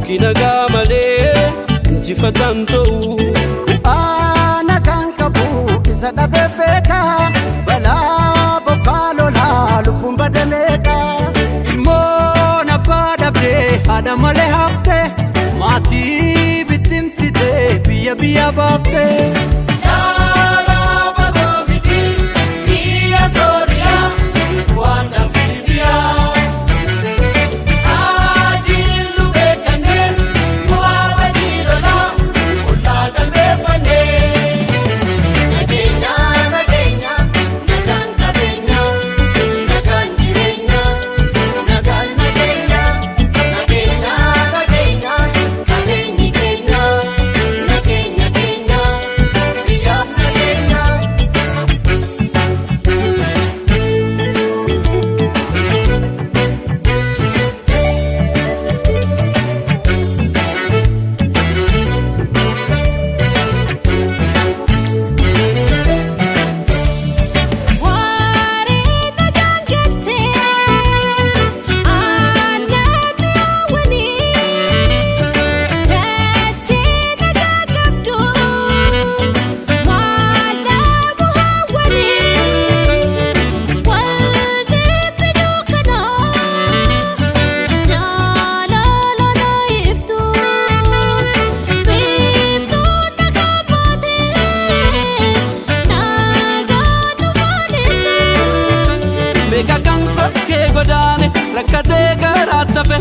kinaga male injifatan ana kan kabu isa dabebeka bala bokalo la lubumba demeka ilmo na padabre hada male hafte mati bitimsite biya bafte Mega kansa ke godane rakate garatafe